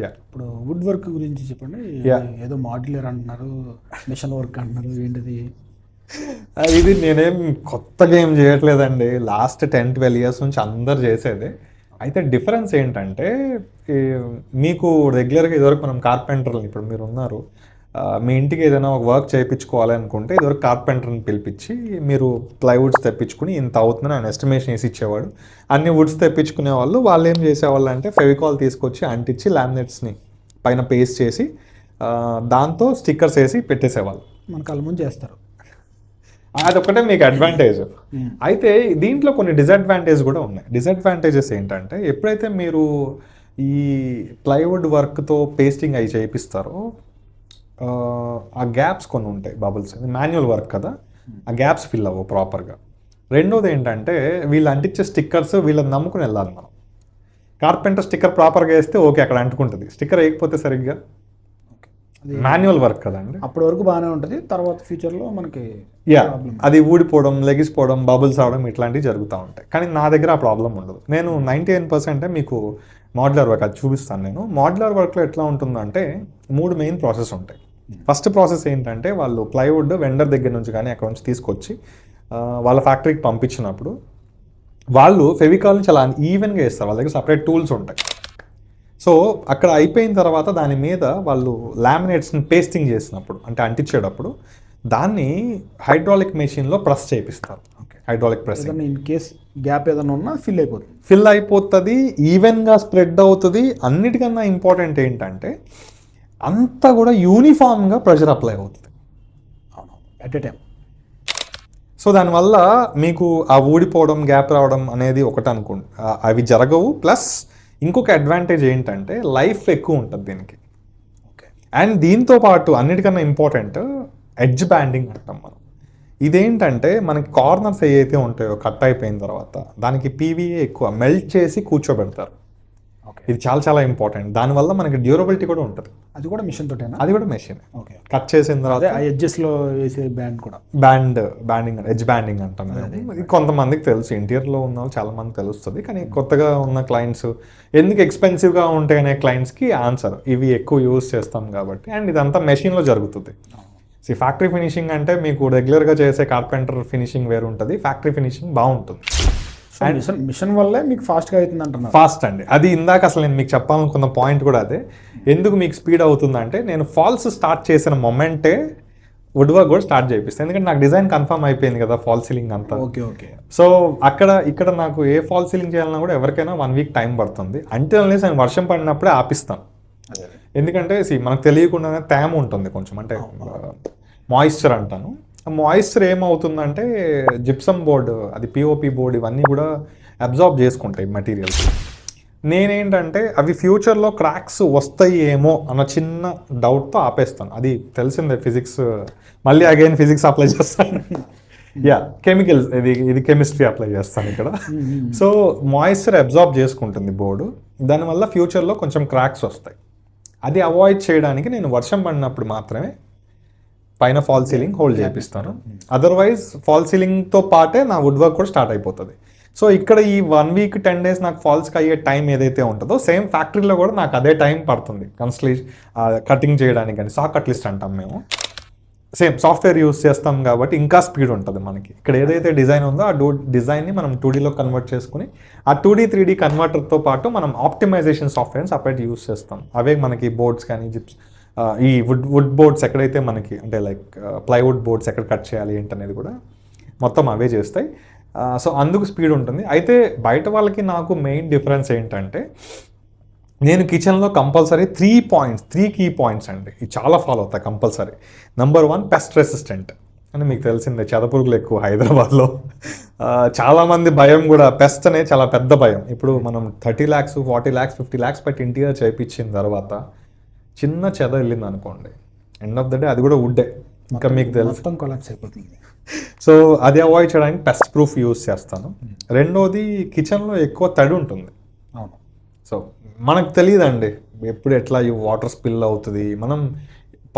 Yeah ఇప్పుడు wood work గురించి చెప్పండి. యా ఏదో మాడ్యులర్ అంటున్నారు, మిషన్ వర్క్ అంటున్నారు, ఏంటిది? ఇది నేనేం కొత్తగా ఏం చేయట్లేదండి. లాస్ట్ 10-12 ఇయర్స్ నుంచి అందరు చేసేదే. అయితే డిఫరెన్స్ ఏంటంటే ఈ మీకు రెగ్యులర్గా ఇదివరకు మనం కార్పెంటర్లు ఇప్పుడు మీరు ఉన్నారు. మీ ఇంటికి ఏదైనా ఒక వర్క్ చేయించుకోవాలి అనుకుంటే ఇదివరకు కార్పెంటర్ని పిలిపించి మీరు ప్లైవుడ్స్ తెప్పించుకుని ఇంత అవుతుందని ఆయన ఎస్టిమేషన్ వేసి ఇచ్చేవాడు. అన్ని వుడ్స్ తెప్పించుకునే వాళ్ళు ఏం చేసేవాళ్ళు అంటే ఫెవికాల్ తీసుకొచ్చి అంటించి లామినేట్స్ని పైన పేస్ట్ చేసి దాంతో స్టిక్కర్స్ వేసి పెట్టేసేవాళ్ళు. మన కళ్ళ ముందు చేస్తారు. అదొక్కటే మీకు అడ్వాంటేజ్. అయితే దీంట్లో కొన్ని డిసడ్వాంటేజ్ కూడా ఉన్నాయి. డిసడ్వాంటేజెస్ ఏంటంటే ఎప్పుడైతే మీరు ఈ ప్లైవుడ్ వర్క్తో పేస్టింగ్ అవి చేయిస్తారో ఆ గ్యాప్స్ కొన్ని ఉంటాయి, బబుల్స్. మాన్యువల్ వర్క్ కదా, ఆ గ్యాప్స్ ఫిల్ అవ్వవు ప్రాపర్గా. రెండోది ఏంటంటే వీళ్ళు అంటించే స్టిక్కర్స్ వీళ్ళని నమ్ముకుని వెళ్ళాలి మనం. కార్పెంటర్ స్టిక్కర్ ప్రాపర్గా వేస్తే ఓకే అక్కడ అంటుకుంటుంది, స్టిక్కర్ వేయకపోతే సరిగ్గా మాన్యువల్ వర్క్ కదండి. అప్పటి వరకు బాగానే ఉంటుంది, తర్వాత ఫ్యూచర్లో మనకి అది ఊడిపోవడం, లెగిసిపోవడం, బబుల్స్ అవడం ఇట్లాంటివి జరుగుతూ ఉంటాయి. కానీ నా దగ్గర ఆ ప్రాబ్లం ఉండదు. నేను 99% మీకు మోడ్యులర్ వర్క్ అది చూపిస్తాను. నేను మోడ్యులర్ వర్క్లో ఎట్లా ఉంటుందంటే 3 మెయిన్ ప్రాసెస్ ఉంటాయి. ఫస్ట్ ప్రాసెస్ ఏంటంటే వాళ్ళు ప్లైవుడ్ వెండర్ దగ్గర నుంచి కానీ అక్కడ నుంచి తీసుకొచ్చి వాళ్ళ ఫ్యాక్టరీకి పంపించినప్పుడు వాళ్ళు ఫెవికాల్ని చాలా ఈవెన్గా వేస్తారు. వాళ్ళ దగ్గర సపరేట్ టూల్స్ ఉంటాయి. సో అక్కడ అయిపోయిన తర్వాత దాని మీద వాళ్ళు లామినేట్స్ని పేస్టింగ్ చేసినప్పుడు అంటే అంటించేటప్పుడు దాన్ని హైడ్రాలిక్ మెషిన్లో ప్రెస్ చేపిస్తారు. Hydraulic press in case gap ఏదైనా ఉన్నా ఫిల్ అయిపోతుంది, ఈవెన్గా స్ప్రెడ్ అవుతుంది. అన్నిటికన్నా ఇంపార్టెంట్ ఏంటంటే అంతా కూడా యూనిఫామ్గా ప్రెషర్ అప్లై అవుతుంది ఎట్ ఎ టైం. సో దానివల్ల మీకు ఆ ఊడిపోవడం, గ్యాప్ రావడం అనేది ఒకటి అవి జరగవు. ప్లస్ ఇంకొక అడ్వాంటేజ్ ఏంటంటే లైఫ్ ఎక్కువ ఉంటుంది దీనికి. అండ్ దీంతో పాటు అన్నిటికన్నా ఇంపార్టెంట్ ఎడ్జ్ బ్యాండింగ్ అంటాం మనం. ఇదేంటంటే మనకి కార్నర్స్ ఏవైతే ఉంటాయో కట్ అయిపోయిన తర్వాత దానికి పీవీఏ ఎక్కువ మెల్ట్ చేసి కూర్చోబెడతారు. ఇది చాలా చాలా ఇంపార్టెంట్. దానివల్ల మనకి డ్యూరబిలిటీ కూడా ఉంటుంది. అది కూడా మిషన్ తోటేనా? అది కూడా మెషిన్. కట్ చేసిన తర్వాత ఎడ్జెస్లో వేసే బ్యాండ్ కూడా బ్యాండింగ్ ఎడ్జ్ బ్యాండింగ్ అంటాం. ఇది కొంతమందికి తెలుసు, ఇంటీరియర్లో ఉన్న వాళ్ళు చాలా మంది తెలుస్తుంది. కానీ కొత్తగా ఉన్న క్లయింట్స్ ఎందుకు ఎక్స్పెన్సివ్గా ఉంటాయి అనే క్లయింట్స్కి ఆన్సర్ ఇవి ఎక్కువ యూజ్ చేస్తాం కాబట్టి. అండ్ ఇదంతా మెషిన్లో జరుగుతుంది. ఫ్యాక్టరీ ఫినిషింగ్ అంటే మీకు రెగ్యులర్గా చేసే కార్పెంటర్ ఫినిషింగ్ వేరు ఉంటుంది, ఫ్యాక్టరీ ఫినిషింగ్ బాగుంటుంది. మిషన్ వల్లే మీకు ఫాస్ట్గా అవుతుంది అంటున్నారు. ఫాస్ట్ అండి. అది ఇందాక అసలు నేను మీకు చెప్పాలనుకున్న పాయింట్ కూడా అదే. ఎందుకు మీకు స్పీడ్ అవుతుందంటే నేను ఫాల్స్ స్టార్ట్ చేసిన మొమెంటే వుడ్ వర్క్ కూడా స్టార్ట్ చేపిస్తాను. ఎందుకంటే నాకు డిజైన్ కన్ఫర్మ్ అయిపోయింది కదా, ఫాల్ సీలింగ్ అంతా. ఓకే. సో ఇక్కడ నాకు ఏ ఫాల్ సీలింగ్ చేయాలన్నా కూడా ఎవరికైనా 1 వీక్ టైం పడుతుంది. అంటే నేను వర్షం పడినప్పుడే ఆపిస్తాను. ఎందుకంటే మనకు తెలియకుండానే తేమ ఉంటుంది కొంచెం, అంటే మాయిశ్చర్ అంటాను. ఆ మాయిశ్చర్ ఏమవుతుందంటే జిప్సమ్ బోర్డు, అది పిఓపి బోర్డు, ఇవన్నీ కూడా అబ్జార్బ్ చేసుకుంటాయి మెటీరియల్స్. నేనేంటంటే అవి ఫ్యూచర్లో క్రాక్స్ వస్తాయి ఏమో అన్న చిన్న డౌట్తో ఆపేస్తాను. అది తెలిసిందే, ఫిజిక్స్. మళ్ళీ అగైన్ ఫిజిక్స్ అప్లై చేస్తాను. కెమికల్స్, ఇది కెమిస్ట్రీ అప్లై చేస్తాను ఇక్కడ. సో మాయిశ్చర్ అబ్జార్బ్ చేసుకుంటుంది బోర్డు, దానివల్ల ఫ్యూచర్లో కొంచెం క్రాక్స్ వస్తాయి. అది అవాయిడ్ చేయడానికి నేను వర్షం పడినప్పుడు మాత్రమే పైన ఫాల్ సీలింగ్ హోల్డ్ చేపిస్తాను. అదర్వైజ్ ఫాల్ సీలింగ్తో పాటే నా వుడ్ వర్క్ కూడా స్టార్ట్ అయిపోతుంది. సో ఇక్కడ ఈ 1 వీక్ 10 డేస్ నాకు ఫాల్స్కి అయ్యే టైం ఏదైతే ఉంటుందో సేమ్ ఫ్యాక్టరీలో కూడా నాకు అదే టైం పడుతుంది కటింగ్ చేయడానికి. కానీ సాక్ కట్లిస్ట్ అంటాం మేము. సేమ్ సాఫ్ట్వేర్ యూస్ చేస్తాం కాబట్టి ఇంకా స్పీడ్ ఉంటుంది మనకి. ఇక్కడ ఏదైతే డిజైన్ ఉందో ఆ డిజైన్ని మనం 2Dలో కన్వర్ట్ చేసుకుని ఆ 2D 3D కన్వర్టర్తో పాటు మనం ఆప్టిమైజేషన్ సాఫ్ట్వేర్ని సపరేట్ యూస్ చేస్తాం. అవే మనకి బోర్డ్స్ కానీ ఈ వుడ్ బోర్డ్స్ ఎక్కడైతే మనకి అంటే లైక్ ప్లైవుడ్ బోర్డ్స్ ఎక్కడ కట్ చేయాలి ఏంటనేది కూడా మొత్తం అవే చేస్తాయి. సో అందుకు స్పీడ్ ఉంటుంది. అయితే బయట వాళ్ళకి నాకు మెయిన్ డిఫరెన్స్ ఏంటంటే నేను కిచెన్లో కంపల్సరీ 3 కీ పాయింట్స్ అండి, ఇది చాలా ఫాలో అవుతాయి కంపల్సరీ. నెంబర్ 1 పెస్ట్ రెసిస్టెంట్ అని మీకు తెలిసిందే, చెదపురుగులు ఎక్కువ హైదరాబాద్లో. చాలామంది భయం కూడా, పెస్ట్ అనేది చాలా పెద్ద భయం. ఇప్పుడు మనం 30 lakhs 40 lakhs 50 lakhs పెట్టి ఇంటీరియర్ చేయించిన తర్వాత చిన్న చెద వెళ్ళింది అనుకోండి, ఎండ్ ఆఫ్ ద డే అది కూడా వుడ్డే, ఇంకా మీకు తెలుసు కొలాప్స్ అయిపోతుంది. సో అది అవాయిడ్ చేయడానికి పెస్ట్ ప్రూఫ్ యూస్ చేస్తాను. రెండోది కిచెన్లో ఎక్కువ తడి ఉంటుంది. అవును. సో మనకు తెలియదండి ఎప్పుడు ఎట్లా ఈ వాటర్ స్పిల్ అవుతుంది. మనం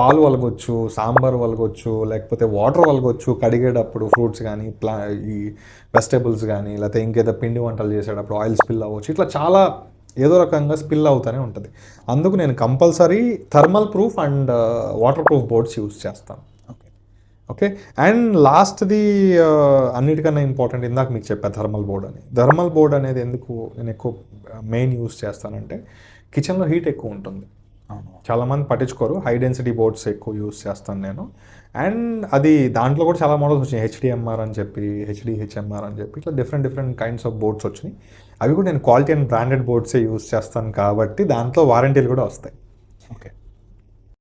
పాలు వలగొచ్చు, సాంబార్ వలగొచ్చు, లేకపోతే వాటర్ వలగొచ్చు కడిగేటప్పుడు, ఫ్రూట్స్ కానీ ఈ వెజిటేబుల్స్ కానీ, లేకపోతే ఇంకేదో పిండి వంటలు చేసేటప్పుడు ఆయిల్ స్పిల్ అవ్వచ్చు. ఇట్లా చాలా ఏదో రకంగా స్పిల్ అవుతూనే ఉంటుంది. అందుకు నేను compulsory thermal proof and water proof boards use చేస్తాను. ఓకే. ఓకే. అండ్ లాస్ట్ది అన్నిటికన్నా ఇంపార్టెంట్, ఇందాక మీకు చెప్పా థర్మల్ బోర్డ్ అని. థర్మల్ బోర్డ్ అనేది ఎందుకు నేను ఎక్కువ మెయిన్ యూస్ చేస్తానంటే, కిచెన్లో హీట్ ఎక్కువ ఉంటుంది. అవును. చాలామంది పట్టించుకోరు. హై డెన్సిటీ బోర్డ్స్ ఎక్కువ యూస్ చేస్తాను నేను. అండ్ అది దాంట్లో కూడా చాలా మోడల్స్ వచ్చినాయి. HDMR అని చెప్పి, HDHMR అని చెప్పి, ఇట్లా డిఫరెంట్ కైండ్స్ ఆఫ్ బోర్డ్స్ వచ్చినాయి. అవి కూడా నేను క్వాలిటీ అండ్ బ్రాండెడ్ బోర్డ్సే యూస్ చేస్తాను కాబట్టి దాంట్లో వారంటీలు కూడా వస్తాయి. ఓకే.